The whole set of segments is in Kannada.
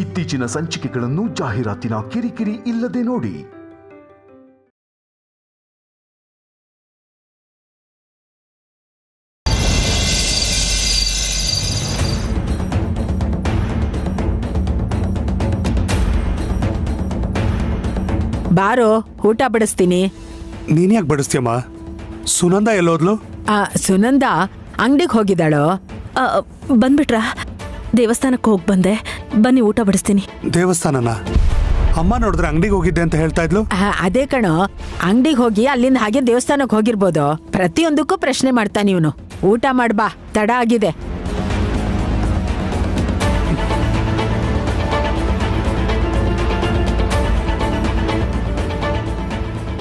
ಇತ್ತೀಚಿನ ಸಂಚಿಕೆಗಳನ್ನು ಜಾಹೀರಾತಿನ ಕಿರಿಕಿರಿ ಇಲ್ಲದೆ ನೋಡಿ. ಬಾರೋ, ಊಟ ಬಡಿಸ್ತೀನಿ. ನೀನ್ ಯಾಕೆ ಬಡಿಸ್ತೀಯಮ್ಮ? ಸುನಂದ ಎಲ್ಲೋದ್ಲು? ಸುನಂದ ಅಂಗಡಿಗೆ ಹೋಗಿದ್ದಾಳೋ? ಬಂದ್ಬಿಟ್ರಾ? ದೇವಸ್ಥಾನಕ್ಕೆ ಹೋಗಿ ಬಂದೆ, ಬನ್ನಿ ಊಟ ಬಡಿಸ್ತೀನಿ. ದೇವಸ್ಥಾನನ? ಅಮ್ಮ ನೋಡಿದ್ರೆ ಅಂಗಡಿಗೆ ಹೋಗಿದ್ದೆ ಅಂತ ಹೇಳ್ತಾ ಇದ್ಲು. ಅದೇ ಕಣೋ, ಅಂಗಡಿಗೆ ಹೋಗಿ ಅಲ್ಲಿಂದ ಹಾಗೆ ದೇವಸ್ಥಾನಕ್ಕೆ ಹೋಗಿರ್ಬೋದು. ಪ್ರತಿಯೊಂದಕ್ಕೂ ಪ್ರಶ್ನೆ ಮಾಡ್ತಾನೆ ಇವನು. ಊಟ ಮಾಡ್ಬಾ, ತಡ ಆಗಿದೆ.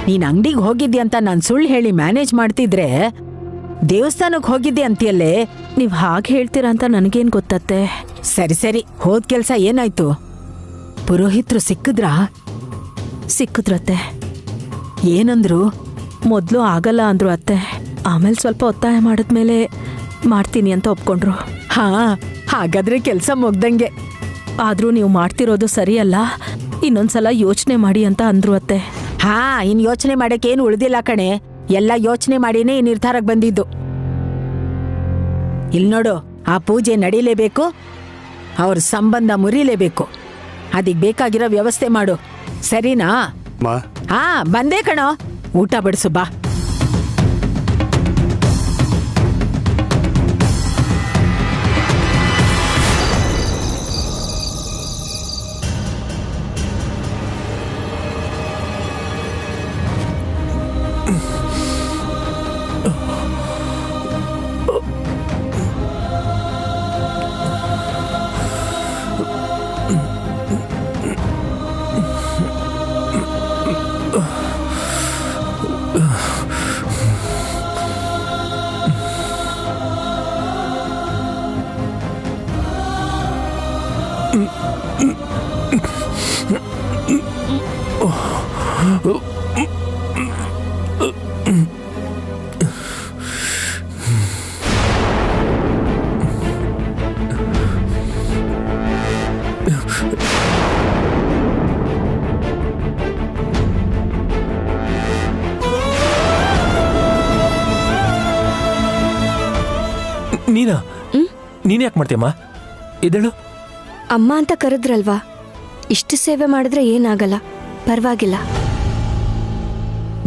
ನೀನ್ ಅಂಗಡಿಗೆ ಹೋಗಿದ್ದೆ ಅಂತ ನಾನು ಸುಳ್ಳು ಹೇಳಿ ಮ್ಯಾನೇಜ್ ಮಾಡ್ತಿದ್ರೆ ದೇವಸ್ಥಾನಕ್ಕೆ ಹೋಗಿದ್ದೆ ಅಂತೀಯಲ್ಲೇ. ನೀವ್ ಹಾಗೆ ಹೇಳ್ತೀರಾ ಅಂತ ನನಗೇನ್ ಗೊತ್ತತ್ತೆ. ಸರಿ ಸರಿ, ಹೋದ್ ಕೆಲ್ಸ ಏನಾಯ್ತು? ಪುರೋಹಿತ್ರು ಸಿಕ್ಕಿದ್ರಾ? ಸಿಕ್ಕಿದ್ರತ್ತೆ. ಏನಂದ್ರು? ಮೊದ್ಲು ಆಗಲ್ಲ ಅಂದ್ರು ಅತ್ತೆ. ಆಮೇಲೆ ಸ್ವಲ್ಪ ಒತ್ತಾಯ ಮಾಡಿದ್ಮೇಲೆ ಮಾಡ್ತೀನಿ ಅಂತ ಒಪ್ಕೊಂಡ್ರು. ಹಾಗಾದ್ರೆ ಕೆಲ್ಸ ಮುಗ್ದಂಗೆ. ಆದ್ರೂ ನೀವು ಮಾಡ್ತಿರೋದು ಸರಿಯಲ್ಲ, ಇನ್ನೊಂದ್ಸಲ ಯೋಚನೆ ಮಾಡಿ ಅಂತ ಅಂದ್ರು ಅತ್ತೆ. ಇನ್ ಯೋಚನೆ ಮಾಡಕ್ಕೆ ಏನು ಉಳಿದಿಲ್ಲ ಕಣೆ. ಎಲ್ಲ ಯೋಚನೆ ಮಾಡಿನೇ ಈ ನಿರ್ಧಾರಕ್ಕೆ ಬಂದಿದ್ದು. ಇಲ್ಲಿ ನೋಡು, ಆ ಪೂಜೆ ನಡೀಲೇಬೇಕು, ಅವ್ರ ಸಂಬಂಧ ಮುರಿಲೇಬೇಕು. ಅದಕ್ಕೆ ಬೇಕಾಗಿರೋ ವ್ಯವಸ್ಥೆ ಮಾಡು, ಸರಿನಾ? ಬಂದೇ ಕಣೋ, ಊಟ ಬಡಿಸು ಬಾ. ನೀನ್ ಯಾಕೆ ಮಾಡ್ತೀಯಮ್ಮ? ಇದಳು ಅಮ್ಮ ಅಂತ ಕರೆದ್ರಲ್ವಾ, ಇಷ್ಟು ಸೇವೆ ಮಾಡಿದ್ರೆ ಏನಾಗಲ್ಲ, ಪರವಾಗಿಲ್ಲ.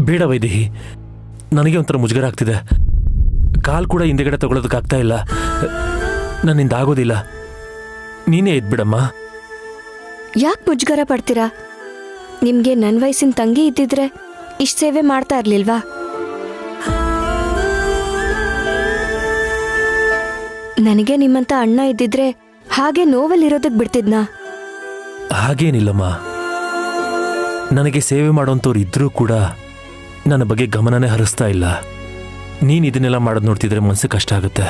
ಬೇಡ ವೈದೇಹಿ, ನನಗೆ ಒಂಥರ ಮುಜುಗರ ಆಗ್ತಿದೆ. ಕಾಲ್ ಕೂಡ ಹಿಂದೆಗಡೆ ತಗೊಳ್ಳೋದಕ್ಕಾಗ್ತಾ ಇಲ್ಲ. ನನ್ನಿಂದ ಆಗೋದಿಲ್ಲ. ನೀನೇ ಇದ್ಬಿಡಮ್ಮ. ಯಾಕೆ ಮುಜುಗರ ಪಡ್ತೀರಾ? ನಿಮ್ಗೆ ನನ್ನ ವಯಸ್ಸಿನ ತಂಗಿ ಇದ್ದಿದ್ರೆ ಇಷ್ಟು ಸೇವೆ ಮಾಡ್ತಾ ಇರ್ಲಿಲ್ವಾ? ನನಗೆ ನಿಮ್ಮಂತ ಅಣ್ಣ ಇದ್ದಿದ್ರೆ ಹಾಗೆ ನೋವಲ್ಲಿರೋದಕ್ ಬಿಡ್ತಿದ್ನಾ? ಹಾಗೇನಿಲ್ಲಮ್ಮ. ನನಗೆ ಸೇವೆ ಮಾಡೋಂಥವ್ರು ಇದ್ರೂ ಕೂಡ ನನ್ನ ಬಗ್ಗೆ ಗಮನನೇ ಹರಿಸ್ತಾ ಇಲ್ಲ. ನೀನ್ ಇದನ್ನೆಲ್ಲ ಮಾಡೋದು ನೋಡ್ತಿದ್ರೆ ಮನ್ಸಿಗೆ ಕಷ್ಟ ಆಗುತ್ತೆ.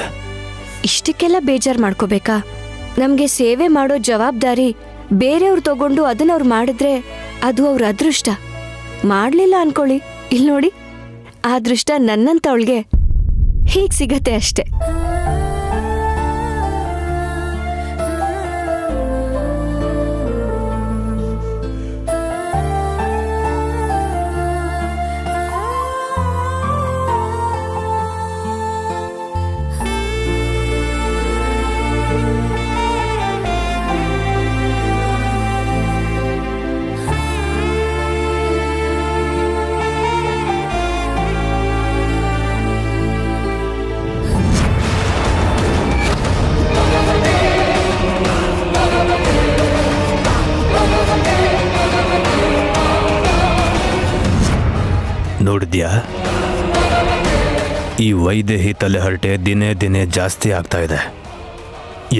ಇಷ್ಟಕ್ಕೆಲ್ಲ ಬೇಜಾರು ಮಾಡ್ಕೋಬೇಕಾ? ನಮ್ಗೆ ಸೇವೆ ಮಾಡೋ ಜವಾಬ್ದಾರಿ ಬೇರೆಯವ್ರು ತಗೊಂಡು ಅದನ್ನ ಅವ್ರು ಮಾಡಿದ್ರೆ ಅದು ಅವ್ರ ಅದೃಷ್ಟ. ಮಾಡ್ಲಿಲ್ಲ ಅನ್ಕೊಳ್ಳಿ, ಇಲ್ಲಿ ನೋಡಿ, ಆ ಅದೃಷ್ಟ ನನ್ನಂತವಳಿಗೆ ಹೀಗ್ ಸಿಗತ್ತೆ ಅಷ್ಟೆ. ನೋಡಿದ್ಯಾ, ಈ ವೈದೇಹಿ ತಲೆಹರಟೆ ದಿನೇ ದಿನೇ ಜಾಸ್ತಿ ಆಗ್ತಾ ಇದೆ.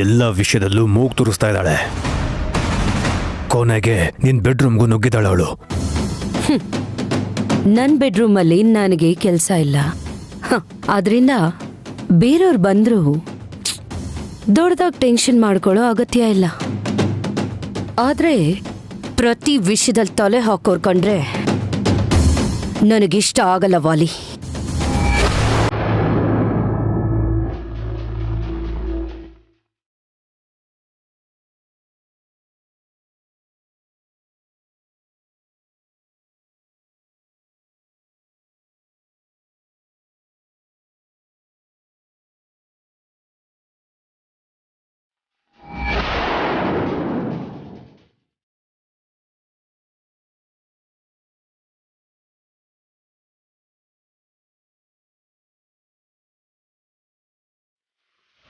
ಎಲ್ಲ ವಿಷಯದಲ್ಲೂ ಮೂಗು ತುರಿಸ್ತಾ ಇದ್ದಾಳೆ. ಕೊನೆಗೆ ನಿನ್ ಬೆಡ್ರೂಮ್ಗೂ ನುಗ್ಗಿದಾಳೆ ಅವಳು. ನನ್ನ ಬೆಡ್ರೂಮಲ್ಲಿ ನನಗೆ ಕೆಲಸ ಇಲ್ಲ, ಆದ್ರಿಂದ ಬೇರೆಯವ್ರು ಬಂದ್ರು ದೊಡ್ಡದಾಗಿ ಟೆನ್ಷನ್ ಮಾಡ್ಕೊಳ್ಳೋ ಅಗತ್ಯ ಇಲ್ಲ. ಆದ್ರೆ ಪ್ರತಿ ವಿಷಯದಲ್ಲಿ ತಲೆ ಹಾಕೋರ್ ಕಂಡ್ರೆ ನನಗಿಷ್ಟ ಆಗಲ್ಲ ವಾಲಿ.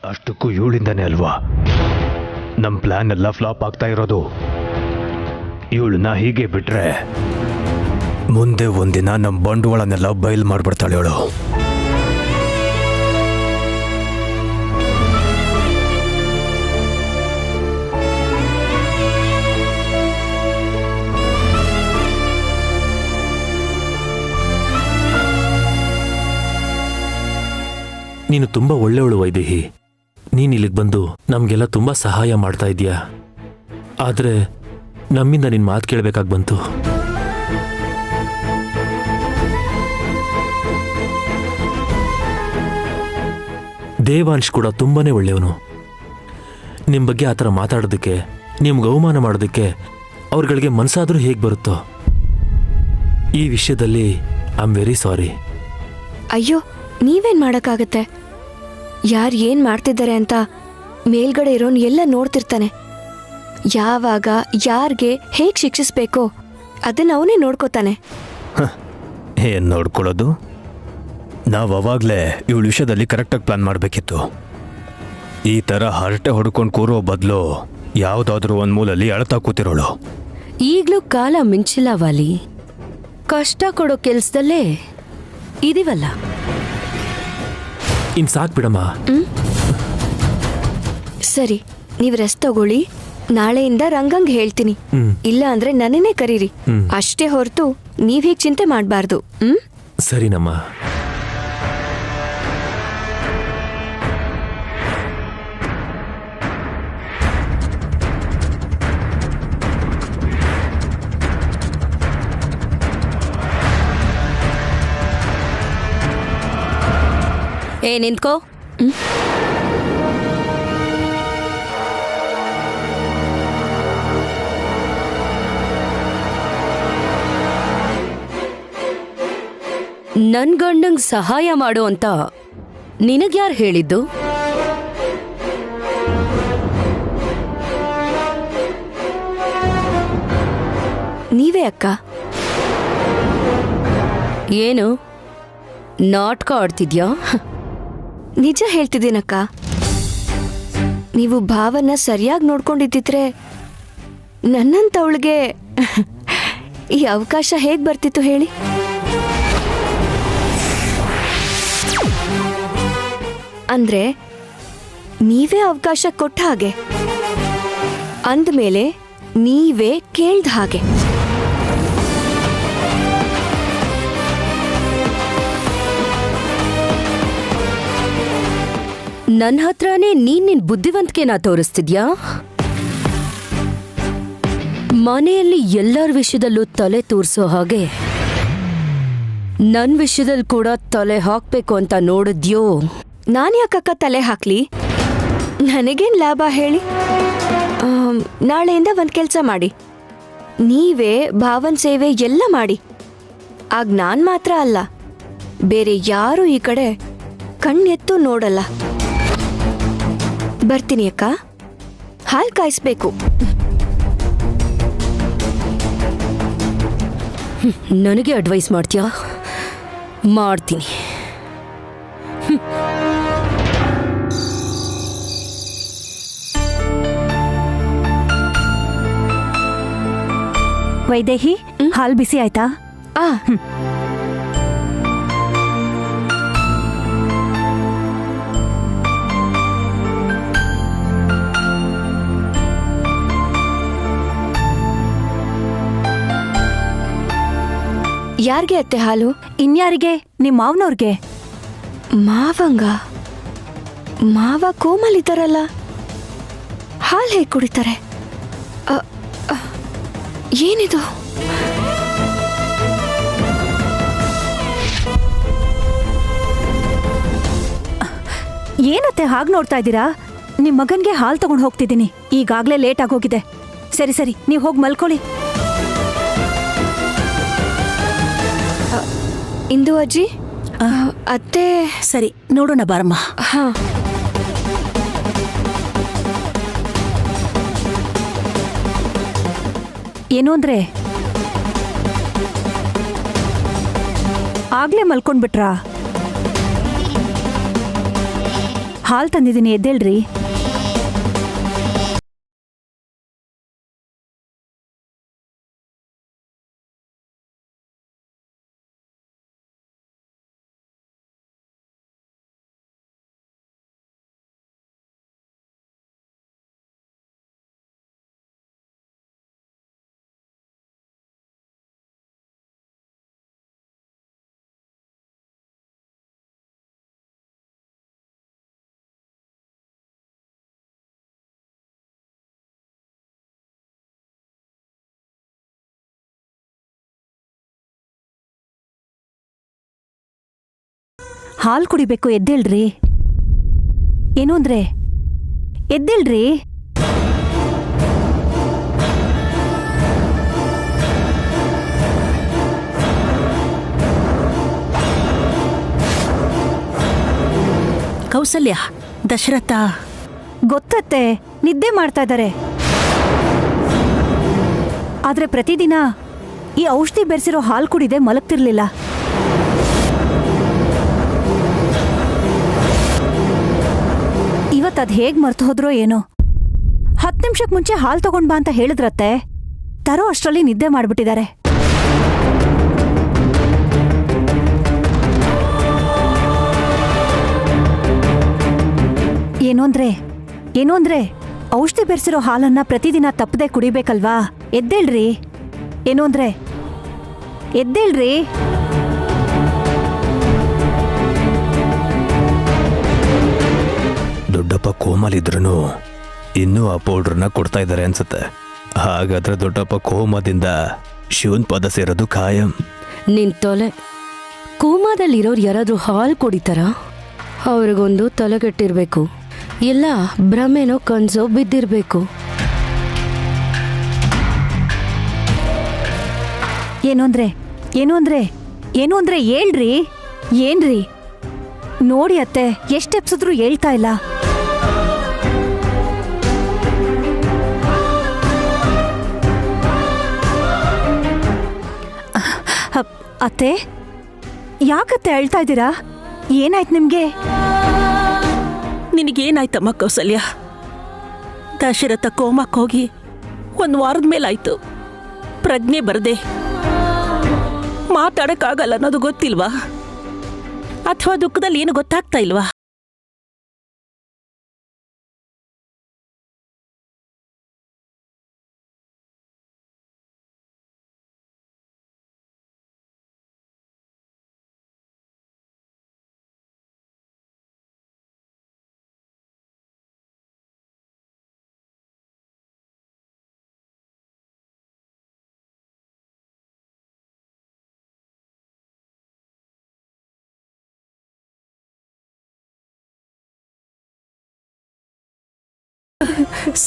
ಅಷ್ಟಕ್ಕೂ ಇವಳಿಂದಾನೆ ಅಲ್ವಾ ನಮ್ಮ ಪ್ಲಾನ್ ಎಲ್ಲ ಫ್ಲಾಪ್ ಆಗ್ತಾ ಇರೋದು. ಇವಳನ್ನ ಹೀಗೆ ಬಿಟ್ರೆ ಮುಂದೆ ಒಂದಿನ ನಮ್ಮ ಬಂಡವಾಳನೆಲ್ಲ ಬಯಲು ಮಾಡ್ಬಿಡ್ತಾಳೆ ಇವಳು. ನೀನು ತುಂಬಾ ಒಳ್ಳೆಯವಳು ವೈದೇಹಿ. ನೀನ್ ಇಲ್ಲಿಗೆ ಬಂದು ನಮ್ಗೆಲ್ಲ ತುಂಬಾ ಸಹಾಯ ಮಾಡ್ತಾ ಇದೀಯ. ಆದ್ರೆ ನಮ್ಮಿಂದ ನಿನ್ ಮಾತು ಕೇಳಬೇಕಾಗಿ ಬಂತು. ದೇವಾಂಶ್ ಕೂಡ ತುಂಬಾನೇ ಒಳ್ಳೆಯವನು. ನಿಮ್ ಬಗ್ಗೆ ಆ ಥರ ಮಾತಾಡೋದಕ್ಕೆ, ನಿಮ್ಗೆ ಅವಮಾನ ಮಾಡೋದಕ್ಕೆ ಅವ್ರಗಳಿಗೆ ಮನಸ್ಸಾದ್ರೂ ಹೇಗೆ ಬರುತ್ತೋ. ಈ ವಿಷಯದಲ್ಲಿ ಐ ಆಮ್ ವೆರಿ ಸಾರಿ. ಅಯ್ಯೋ, ನೀವೇನ್ ಮಾಡಕ್ಕಾಗತ್ತೆ? ಯಾರು ಏನ್ ಮಾಡ್ತಿದ್ದಾರೆ ಅಂತ ಮೇಲ್ಗಡೆ ಇರೋನ್ ಎಲ್ಲ ನೋಡ್ತಿರ್ತಾನೆ. ಯಾವಾಗ ಯಾರ್ಗೆ ಹೇಗ್ ಶಿಕ್ಷಿಸ್ಬೇಕೋ ಅದನ್ನ ಅವನೇ ನೋಡ್ಕೋತಾನೆ. ಏನ್ ನೋಡ್ಕೊಳ್ಳೋದು? ನಾವು ಅವಾಗಲೇ ಇವಳ ವಿಷಯದಲ್ಲಿ ಕರೆಕ್ಟಾಗಿ ಪ್ಲಾನ್ ಮಾಡಬೇಕಿತ್ತು. ಈ ಥರ ಹರಟೆ ಹೊಡ್ಕೊಂಡು ಕೂರೋ ಬದಲು ಯಾವುದಾದ್ರೂ ಒಂದು ಮೂಲಲ್ಲಿ ಅಳ್ತಾ ಕೂತಿರೋಳು. ಈಗ್ಲೂ ಕಾಲ ಮಿಂಚಿಲ್ಲ ವಾಲಿ. ಕಷ್ಟ ಕೊಡೋ ಕೆಲ್ಸದಲ್ಲೇ ಇದೀವಲ್ಲ. ಇನ್ ಸಾಕ್ ಬಿಡಮ್ಮ. ಸರಿ, ನೀವ್ ರೆಸ್ಟ್ ತಗೊಳ್ಳಿ. ನಾಳೆಯಿಂದ ರಂಗಂಗ್ ಹೇಳ್ತೀನಿ. ಇಲ್ಲ ಅಂದ್ರೆ ನನ್ನನ್ನೇ ಕರೀರಿ. ಅಷ್ಟೇ ಹೊರತು ನೀವ್ ಹೀಗ್ ಚಿಂತೆ ಮಾಡ್ಬಾರ್ದು. ಸರಿನಮ್ಮ. ನಿಂತ್ಕೋ. ನನ್ ಗಂಡಂಗ್ ಸಹಾಯ ಮಾಡು ಅಂತ ನಿನಗ್ಯಾರು ಹೇಳಿದ್ದು? ನೀವೇ ಅಕ್ಕ. ಏನು ನಾಟಕ ಆಡ್ತಿದ್ಯಾ? ನಿಜ ಹೇಳ್ತಿದ್ದೀನಕ್ಕ. ನೀವು ಭಾವನ ಸರಿಯಾಗಿ ನೋಡ್ಕೊಂಡಿದ್ದಿದ್ರೆ ನನ್ನಂತವಳಿಗೆ ಈ ಅವಕಾಶ ಹೇಗ್ ಬರ್ತಿತ್ತು ಹೇಳಿ? ಅಂದ್ರೆ ನೀವೇ ಅವಕಾಶ ಕೊಟ್ಟ ಹಾಗೆ, ಅಂದ್ಮೇಲೆ ನೀವೇ ಕೇಳ್ದ ಹಾಗೆ. ನನ್ನ ಹತ್ರನೇ ನೀನ್ ನಿನ್ ಬುದ್ಧಿವಂತಿಕೆನ ತೋರಿಸ್ತಿದ್ಯಾ? ಮನೆಯಲ್ಲಿ ಎಲ್ಲರ ವಿಷಯದಲ್ಲೂ ತಲೆ ತೂರ್ಸೋ ಹಾಗೆ ನನ್ ವಿಷಯದಲ್ಲಿ ಕೂಡ ತಲೆ ಹಾಕ್ಬೇಕು ಅಂತ ನೋಡಿದ್ಯೋ? ನಾನು ಯಾಕಕ್ಕ ತಲೆ ಹಾಕ್ಲಿ? ನನಗೇನ್ ಲಾಭ ಹೇಳಿ? ನಾಳೆಯಿಂದ ಒಂದ್ ಕೆಲ್ಸ ಮಾಡಿ, ನೀವೇ ಭಾವನ್ ಸೇವೆ ಎಲ್ಲ ಮಾಡಿ. ಆಗ ನಾನ್ ಮಾತ್ರ ಅಲ್ಲ, ಬೇರೆ ಯಾರು ಈ ಕಡೆ ಕಣ್ಣೆತ್ತು ನೋಡಲ್ಲ. ಬರ್ತೀನಿ ಅಕ್ಕ. ಹಾಲ್ ಕಾಯಿಸ್ಬೇಕು. ನನಗೆ ಅಡ್ವೈಸ್ ಮಾಡ್ತೀಯಾ? ಮಾಡ್ತೀನಿ. ವೈದೇಹಿ, ಹಾಲ್ ಬಿಸಿ ಆಯ್ತಾ? ಯಾರಿಗೆ ಅತ್ತೆ ಹಾಲು? ಇನ್ಯಾರಿಗೆ? ನಿಮ್ ಮಾವನವ್ರಿಗೆ. ಮಾವಂಗ? ಮಾವ ಕೋಮಲ್ ಇದ್ದಾರಲ್ಲ, ಹಾಲು ಹೇಗೆ ಕುಡಿತಾರೆ? ಏನಿದು? ಏನತ್ತೆ ಹಾಗೆ ನೋಡ್ತಾ ಇದ್ದೀರಾ? ನಿಮ್ ಮಗನ್ಗೆ ಹಾಲು ತಗೊಂಡು ಹೋಗ್ತಿದ್ದೀನಿ. ಈಗಾಗ್ಲೇ ಲೇಟ್ ಆಗೋಗಿದೆ. ಸರಿ ಸರಿ, ನೀವು ಹೋಗಿ ಮಲ್ಕೊಳ್ಳಿ. ಇಂದು ಅಜ್ಜಿ, ಅತ್ತೆ. ಸರಿ, ನೋಡೋಣ ಬಾರಮ್ಮ. ಹಾ. ಏನು ಅಂದ್ರೆ ಆಗ್ಲೇ ಮಲ್ಕೊಂಡ್ಬಿಟ್ರಾ? ಹಾಲು ತಂದಿದ್ದೀನಿ, ಎದ್ದೇಳ್ರಿ. ಹಾಲು ಕುಡಿಬೇಕು, ಎದ್ದೇಳ್ರಿ. ಏನು ಅಂದ್ರೆ ಎದ್ದೇಳ್ರಿ. ಕೌಸಲ್ಯ, ದಶರಥ ಗೊತ್ತತ್ತೆ, ನಿದ್ದೆ ಮಾಡ್ತಾ ಇದ್ದಾರೆ. ಆದ್ರೆ ಪ್ರತಿದಿನ ಈ ಔಷಧಿ ಬೆರೆಸಿರೋ ಹಾಲು ಕುಡಿದೆ ಮಲಗ್ತಿರ್ಲಿಲ್ಲ. ಇವತ್ತದ್ ಹೇಗ್ ಮರ್ತು ಹೋದ್ರೋ ಏನೋ. 10 ನಿಮಿಷಕ್ಕೆ ಮುಂಚೆ ಹಾಲು ತಗೊಂಡ್ ಬಾ ಅಂತ ಹೇಳಿದ್ರತ್ತೆ, ತರೋ ಅಷ್ಟರಲ್ಲಿ ನಿದ್ದೆ ಮಾಡ್ಬಿಟ್ಟಿದ್ದಾರೆ. ಏನು ಅಂದ್ರೆ ಔಷಧಿ ಬೆರೆಸಿರೋ ಹಾಲನ್ನ ಪ್ರತಿದಿನ ತಪ್ಪದೆ ಕುಡಿಬೇಕಲ್ವಾ? ಎದ್ದೇಳ್ರಿ. ಏನು ಅಂದ್ರೆ ಎದ್ದೇಳ್ರಿ. ದೊಡ್ಡಪ್ಪ ಕೋಮಲಿದ್ರೂ ಇನ್ನೂ ಆ ಪೌಡ್ರನ್ನ ಕೊಡ್ತಾ ಇದ್ದಾರೆ ಅನ್ಸುತ್ತೆ. ಹಾಗಾದ್ರೆ ದೊಡ್ಡಪ್ಪ ಕೋಮದಿಂದ ಶಿವನ್ ಪದ ಸೇರೋದು ಖಾಯಂ. ನಿನ್ ತೊಲೆ. ಕೋಮಾದಲ್ಲಿರೋರು ಯಾರಾದ್ರೂ ಹಾಲು ಕುಡಿತಾರ? ಅವ್ರಿಗೊಂದು ತಲೆಗೆಟ್ಟಿರ್ಬೇಕು, ಇಲ್ಲ ಭ್ರಮೆನೋ ಕನ್ಸೋ ಬಿದ್ದಿರ್ಬೇಕು. ಏನು ಅಂದ್ರೆ ಹೇಳ್ರಿ. ಏನ್ರಿ? ನೋಡಿ ಅತ್ತೆ, ಎಷ್ಟೆಪ್ಸಿದ್ರು ಹೇಳ್ತಾ ಇಲ್ಲ. ಅತ್ತೆ, ಯಾಕತ್ತೆ ಅಳ್ತಾ ಇದ್ದೀರಾ? ಏನಾಯ್ತು ನಿಮ್ಗೆ? ನಿನಗೇನಾಯ್ತಮ್ಮ ಕೌಸಲ್ಯ? ದಶರಥ ಕೋಮಕ್ಕೆ ಹೋಗಿ 1 ವಾರದ ಮೇಲಾಯ್ತು. ಪ್ರಜ್ಞೆ ಬರದೆ ಮಾತಾಡಕ್ಕಾಗಲ್ಲ ಅನ್ನೋದು ಗೊತ್ತಿಲ್ವಾ? ಅಥವಾ ದುಃಖದಲ್ಲಿ ಏನು ಗೊತ್ತಾಗ್ತಾ ಇಲ್ವಾ?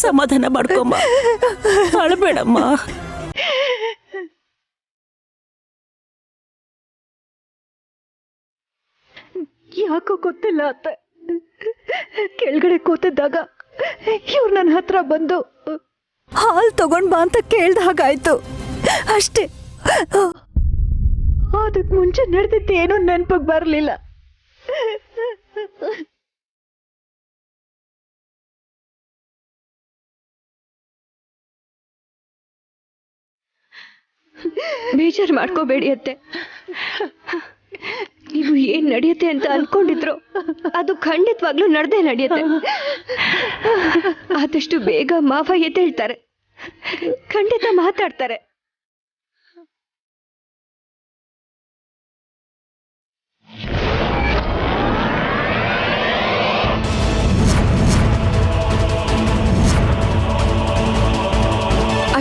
ಸಮಾಧಾನ ಮಾಡ್ಕೊಮ್ಮ, ಅಳಬೇಡಮ್ಮ. ಯಾಕೋ ಗೊತ್ತಿಲ್ಲ ಅತ್ತೆ, ಕೆಳಗಡೆ ಕೂತಿದ್ದಾಗ ಇವ್ರು ನನ್ನ ಹತ್ರ ಬಂದು ಹಾಲು ತಗೊಂಡ್ ಬಾ ಅಂತ ಕೇಳ್ದ ಹಾಗಾಯ್ತು ಅಷ್ಟೇ. ಅದಕ್ಕೆ ಮುಂಚೆ ನಡೆದಿದ್ದು ಏನೂ ನೆನಪಿಗೆ ಬರಲಿಲ್ಲ. ಬೇಜಾರು ಮಾಡ್ಕೋಬೇಡಿ ಅತ್ತೆ. ನೀವು ಏನ್ ನಡೆಯುತ್ತೆ ಅಂತ ಅನ್ಕೊಂಡಿದ್ರು ಅದು ಖಂಡಿತವಾಗ್ಲೂ ನಡೆದೇ ನಡೆಯುತ್ತೆ. ಆದಷ್ಟು ಬೇಗ ಮಾವ ಎದ್ದೇಳ್ತಾರೆ, ಖಂಡಿತ ಮಾತಾಡ್ತಾರೆ.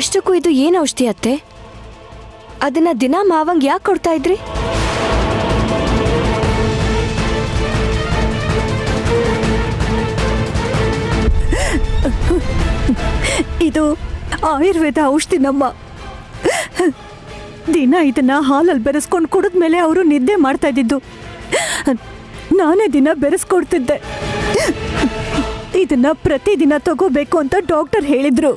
ಅಷ್ಟಕ್ಕೂ ಇದು ಏನು ಔಷಧಿ ಅತ್ತೆ? ಅದನ್ನ ದಿನ ಮಾವಂಗ್ ಯಾಕೆ ಕೊಡ್ತಾ ಇದ್ರಿ? ಇದು ಆಯುರ್ವೇದ ಔಷಧಿ ನಮ್ಮ. ದಿನ ಇದನ್ನ ಹಾಲಲ್ಲಿ ಬೆರೆಸ್ಕೊಂಡು ಕುಡಿದ್ಮೇಲೆ ಅವರು ನಿದ್ದೆ ಮಾಡ್ತಾ ಇದ್ದಿದ್ದು. ನಾನೇ ದಿನ ಬೆರೆಸ್ಕೊಡ್ತಿದ್ದೆ. ಇದನ್ನ ಪ್ರತಿದಿನ ತಗೋಬೇಕು ಅಂತ ಡಾಕ್ಟರ್ ಹೇಳಿದ್ರು.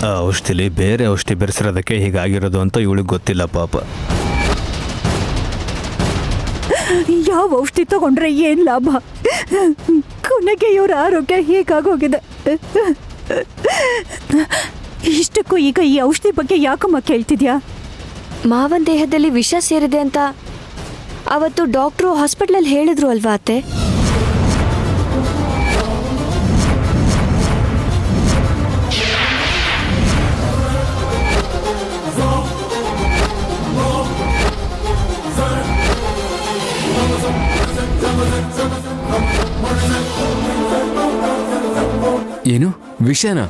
ಆ ಔಷಧಿಲಿ ಬೇರೆ ಔಷಧಿ ಬೆರೆಸಿರೋದಕ್ಕೆ ಹೀಗಾಗಿರೋದು ಅಂತ ಇವಳಿಗೆ ಗೊತ್ತಿಲ್ಲ ಪಾಪ. ಯಾವ ಔಷಧಿ ತಗೊಂಡ್ರೆ ಏನ್ ಲಾಭ? ಕೊನೆಗೆ ಇವ್ರ ಆರೋಗ್ಯ ಹೀಗಾಗೋಗಿದೆ. ಇಷ್ಟಕ್ಕೂ ಈಗ ಈ ಔಷಧಿ ಬಗ್ಗೆ ಯಾಕಮ್ಮ ಕೇಳ್ತಿದ್ಯಾ? ಮಾವನ್ ದೇಹದಲ್ಲಿ ವಿಷ ಸೇರಿದೆ ಅಂತ ಅವತ್ತು ಡಾಕ್ಟ್ರು ಹಾಸ್ಪಿಟ್ಲಲ್ಲಿ ಹೇಳಿದ್ರು ಅಲ್ವಾ ಅತ್ತೆ? ಏನು ವಿಷಯನಾ?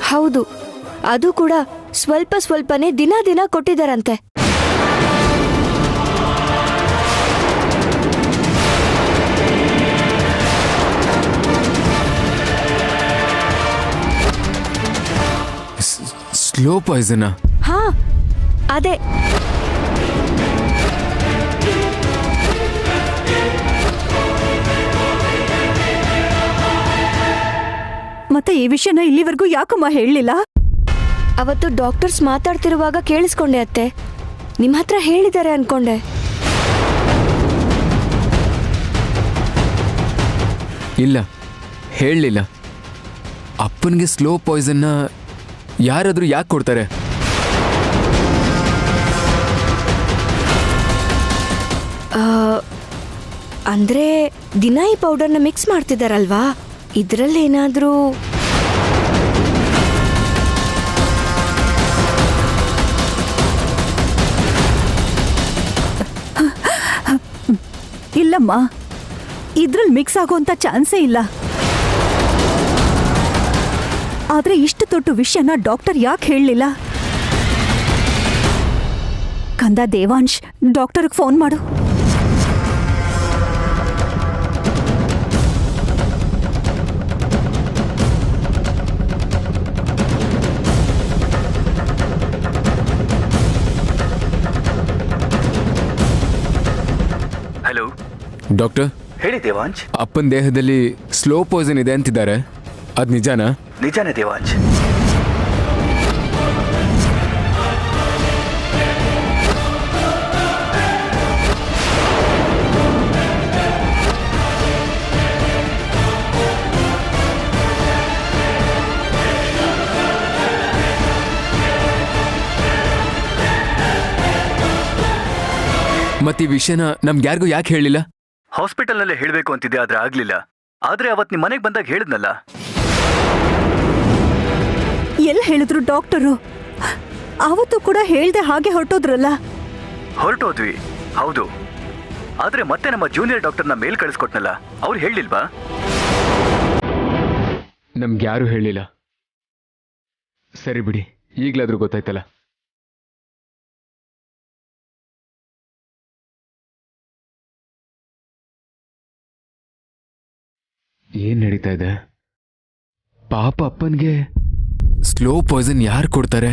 ಹೌದು, ಅದು ಕೂಡ ಸ್ವಲ್ಪ ಸ್ವಲ್ಪನೇ ದಿನ ದಿನ ಕೊಟ್ಟಿದ್ದಾರಂತೆ. Slow Poisson? ಹಾ, ಅದೇ. ಮತ್ತೆ ಈ ವಿಷಯನ ಇಲ್ಲಿವರೆಗೂ ಯಾಕಮ್ಮ ಹೇಳಲಿಲ್ಲ? ಅವತ್ತು ಡಾಕ್ಟರ್ಸ್ ಮಾತಾಡ್ತಿರುವಾಗ ಕೇಳಿಸ್ಕೊಂಡೆ ಅತ್ತೆ. ನಿಮ್ಮ ಹತ್ರ ಹೇಳಿದ್ದಾರೆ ಅನ್ಕೊಂಡೆ. ಇಲ್ಲ, ಹೇಳಲಿಲ್ಲ. ಅಪ್ಪನಿಗೆ ಸ್ಲೋ ಪಾಯ್ಸನ್ನ ಯಾರಾದರೂ ಯಾಕೆ ಕೊಡ್ತಾರೆ? ಅಂದ್ರೆ ದಿನ ಈ ಪೌಡರ್ನ ಮಿಕ್ಸ್ ಮಾಡ್ತಿದ್ದಾರಲ್ವಾ, ಇದರಲ್ಲೇನಾದ್ರೂ... ಇಲ್ಲಮ್ಮ, ಇದ್ರಲ್ಲಿ ಮಿಕ್ಸ್ ಆಗೋಂಥ ಚಾನ್ಸೇ ಇಲ್ಲ. ಆದ್ರೆ ಇಷ್ಟು ದೊಡ್ಡ ವಿಷಯನ ಡಾಕ್ಟರ್ ಯಾಕೆ ಹೇಳಲಿಲ್ಲ? ಕಂದ ದೇವಾಂಶ್, ಡಾಕ್ಟರ್ಗೆ ಫೋನ್ ಮಾಡು. Hello doctor. ಹೇಳಿ ದೇವಾಂಶ್. ಅಪ್ಪನ ದೇಹದಲ್ಲಿ ಸ್ಲೋ ಪಾಯ್ಸನ್ ಇದೆ ಅಂತಿದ್ದಾರೆ, ಅದು ನಿಜಾನಾ? ನಿಜಾನೇ ದೇವಾಂಶ್. ಮತ್ತೆ ಈ ವಿಷಯನ ನಮ್ಗೆ ಯಾರಿಗೂ ಯಾಕೆ ಹೇಳಿಲ್ಲ? ಹಾಸ್ಪಿಟಲ್ನಲ್ಲೇ ಹೇಳಬೇಕು ಅಂತಿದ್ದೆ, ಆದ್ರೆ ಆಗ್ಲಿಲ್ಲ. ಆದ್ರೆ ಅವತ್ತು ನಿಮ್ಮ ಮನೆಗೆ ಬಂದಾಗ ಹೇಳಿದ್ನಲ್ಲ. ಎಲ್ಲಿ ಹೇಳಿದ್ರು ಡಾಕ್ಟರು? ಅವತ್ತು ಕೂಡ ಹೇಳ್ದೆ ಹಾಗೆ ಹೊರಟೋದ್ರಲ್ಲ. ಹೊರಟೋದ್ವಿ, ಹೌದು. ಆದ್ರೆ ಮತ್ತೆ ನಮ್ಮ ಜೂನಿಯರ್ ಡಾಕ್ಟರ್ನ ಮೇಲ್ ಕಳಿಸ್ಕೊಟ್ನಲ್ಲ, ಅವ್ರು ಹೇಳಿಲ್ವಾ? ನಮ್ಗೆ ಯಾರು ಹೇಳಿಲ್ಲ. ಸರಿ ಬಿಡಿ, ಈಗಲಾದ್ರೂ ಗೊತ್ತಾಯ್ತಲ್ಲ. ಏನ್ ನಡೀತಾ ಇದೆ? ಪಾಪ ಅಪ್ಪನ್ಗೆ ಸ್ಲೋ ಪಾಯ್ಸನ್ ಯಾರು ಕೊಡ್ತಾರೆ?